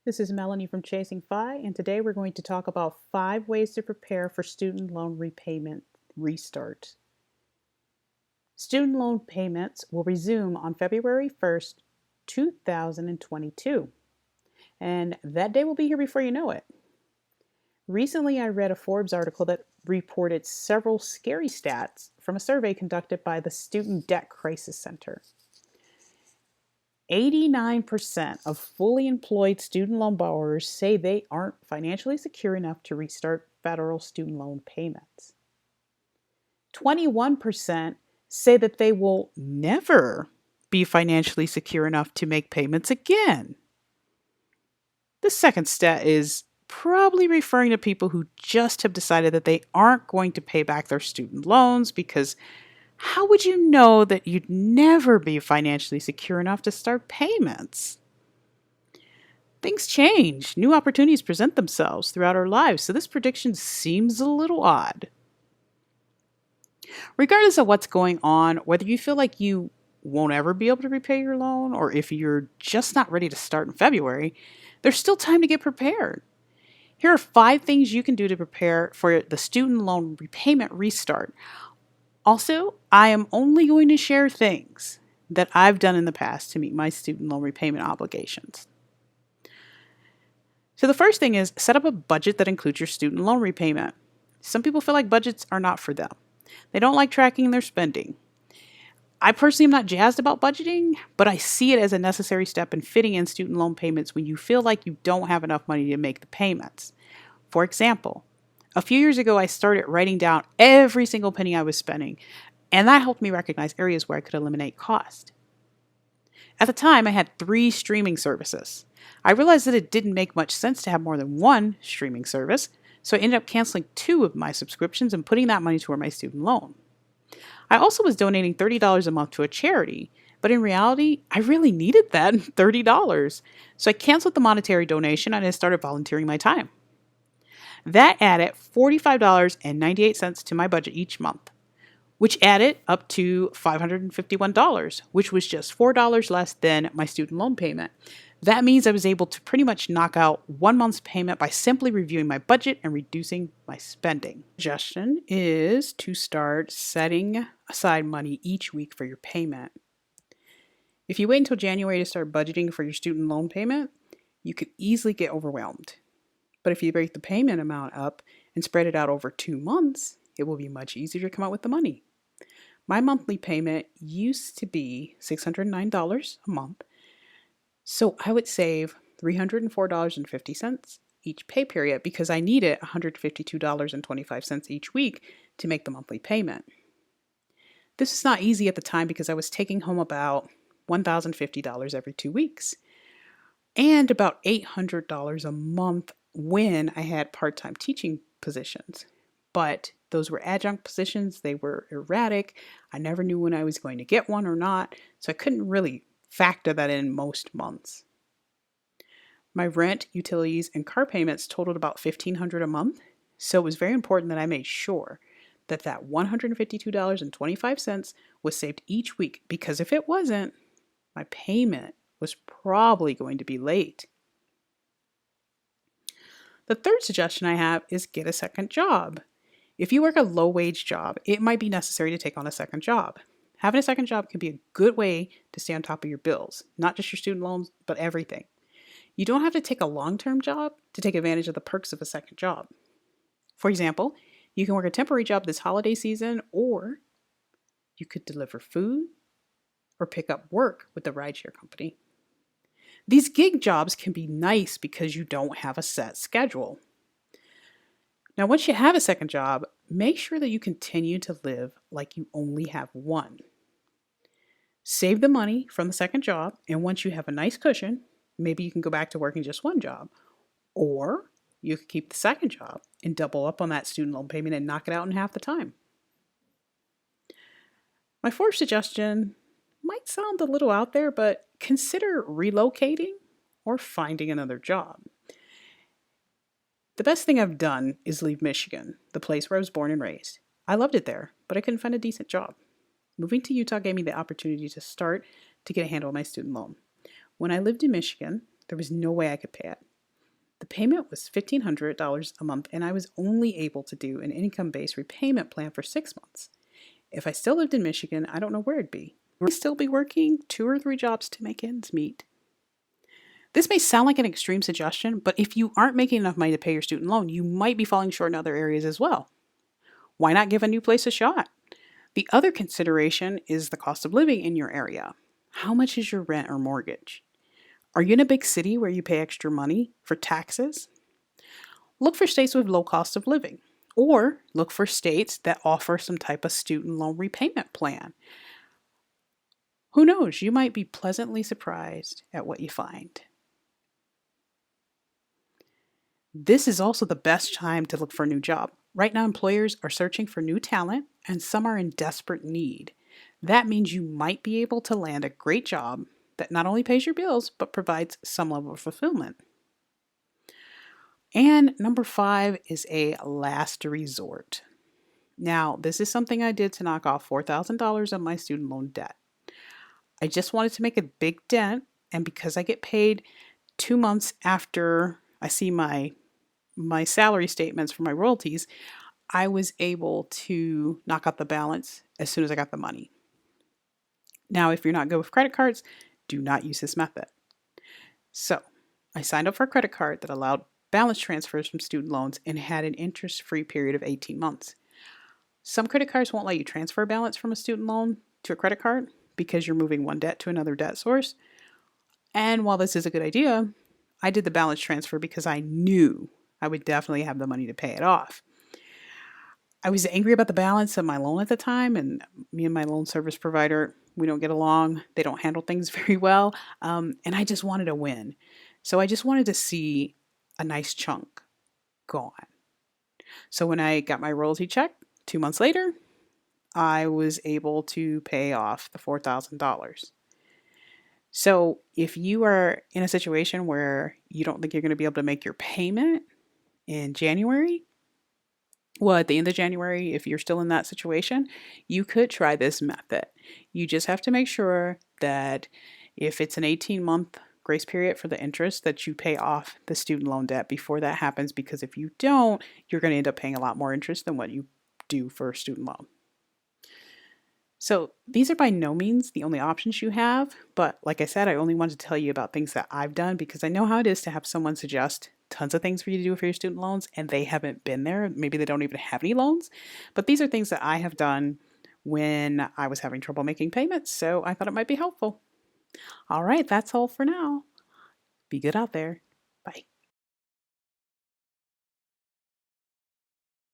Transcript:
This is Melanie from Chasing Fi, and today we're going to talk about 5 ways to prepare for student loan repayment restart. Student loan payments will resume on February 1st, 2022, and that day will be here before you know it. Recently, I read a Forbes article that reported several scary stats from a survey conducted by the Student Debt Crisis Center. 89% of fully employed student loan borrowers say they aren't financially secure enough to restart federal student loan payments. 21% say that they will never be financially secure enough to make payments again. The second stat is probably referring to people who just have decided that they aren't going to pay back their student loans because how would you know that you'd never be financially secure enough to start payments? Things change. New opportunities present themselves throughout our lives, so this prediction seems a little odd. Regardless of what's going on, whether you feel like you won't ever be able to repay your loan or if you're just not ready to start in February, there's still time to get prepared. Here are 5 things you can do to prepare for the student loan repayment restart. Also, I am only going to share things that I've done in the past to meet my student loan repayment obligations. So the first thing is set up a budget that includes your student loan repayment. Some people feel like budgets are not for them. They don't like tracking their spending. I personally am not jazzed about budgeting, but I see it as a necessary step in fitting in student loan payments when you feel like you don't have enough money to make the payments. For example, a few years ago, I started writing down every single penny I was spending, and that helped me recognize areas where I could eliminate cost. At the time, I had 3 streaming services. I realized that it didn't make much sense to have more than one streaming service, so I ended up canceling 2 of my subscriptions and putting that money toward my student loan. I also was donating $30 a month to a charity, but in reality, I really needed that $30. So I canceled the monetary donation and I started volunteering my time. That added $45.98 to my budget each month, which added up to $551, which was just $4 less than my student loan payment. That means I was able to pretty much knock out 1 month's payment by simply reviewing my budget and reducing my spending. Suggestion is to start setting aside money each week for your payment. If you wait until January to start budgeting for your student loan payment, you could easily get overwhelmed. But if you break the payment amount up and spread it out over 2 months, it will be much easier to come up with the money. My monthly payment used to be $609 a month, so I would save $304.50 each pay period because I needed $152.25 each week to make the monthly payment. This was not easy at the time because I was taking home about $1,050 every 2 weeks and about $800 a month when I had part-time teaching positions. But those were adjunct positions. They were erratic. I never knew when I was going to get one or not, so I couldn't really factor that in most months. My rent, utilities, and car payments totaled about $1,500 a month, so it was very important that I made sure that $152.25 was saved each week, because if it wasn't, my payment was probably going to be late. The third suggestion I have is get a second job. If you work a low-wage job, it might be necessary to take on a second job. Having a second job can be a good way to stay on top of your bills, not just your student loans, but everything. You don't have to take a long-term job to take advantage of the perks of a second job. For example, you can work a temporary job this holiday season, or you could deliver food or pick up work with the rideshare company. These gig jobs can be nice because you don't have a set schedule. Now, once you have a second job, make sure that you continue to live like you only have one. Save the money from the second job, and once you have a nice cushion, maybe you can go back to working just one job. Or you could keep the second job and double up on that student loan payment and knock it out in half the time. My fourth suggestion might sound a little out there, but consider relocating or finding another job. The best thing I've done is leave Michigan, the place where I was born and raised. I loved it there, but I couldn't find a decent job. Moving to Utah gave me the opportunity to get a handle on my student loan. When I lived in Michigan, there was no way I could pay it. The payment was $1,500 a month, and I was only able to do an income-based repayment plan for 6 months. If I still lived in Michigan, I don't know where I'd be. I'd still be working 2 or 3 jobs to make ends meet. This may sound like an extreme suggestion, but if you aren't making enough money to pay your student loan, you might be falling short in other areas as well. Why not give a new place a shot? The other consideration is the cost of living in your area. How much is your rent or mortgage? Are you in a big city where you pay extra money for taxes? Look for states with low cost of living, or look for states that offer some type of student loan repayment plan. Who knows, you might be pleasantly surprised at what you find. This is also the best time to look for a new job. Right now, employers are searching for new talent, and some are in desperate need. That means you might be able to land a great job that not only pays your bills, but provides some level of fulfillment. And number 5 is a last resort. Now, this is something I did to knock off $4,000 of my student loan debt. I just wanted to make a big dent, and because I get paid 2 months after I see my salary statements for my royalties, I was able to knock out the balance as soon as I got the money. Now, if you're not good with credit cards, do not use this method. So, I signed up for a credit card that allowed balance transfers from student loans and had an interest-free period of 18 months. Some credit cards won't let you transfer a balance from a student loan to a credit card because you're moving one debt to another debt source. And while this is a good idea, I did the balance transfer because I knew I would definitely have the money to pay it off. I was angry about the balance of my loan at the time, and me and my loan service provider, we don't get along. They don't handle things very well, and I just wanted a win. So I just wanted to see a nice chunk gone. So when I got my royalty check 2 months later, I was able to pay off the $4,000. So if you are in a situation where you don't think you're going to be able to make your payment in January, well, at the end of January, if you're still in that situation, you could try this method. You just have to make sure that if it's an 18-month grace period for the interest, that you pay off the student loan debt before that happens, because if you don't, you're going to end up paying a lot more interest than what you do for a student loan. So these are by no means the only options you have, but like I said, I only wanted to tell you about things that I've done because I know how it is to have someone suggest tons of things for you to do for your student loans and they haven't been there. Maybe they don't even have any loans, but these are things that I have done when I was having trouble making payments, so I thought it might be helpful. All right, that's all for now. Be good out there. Bye.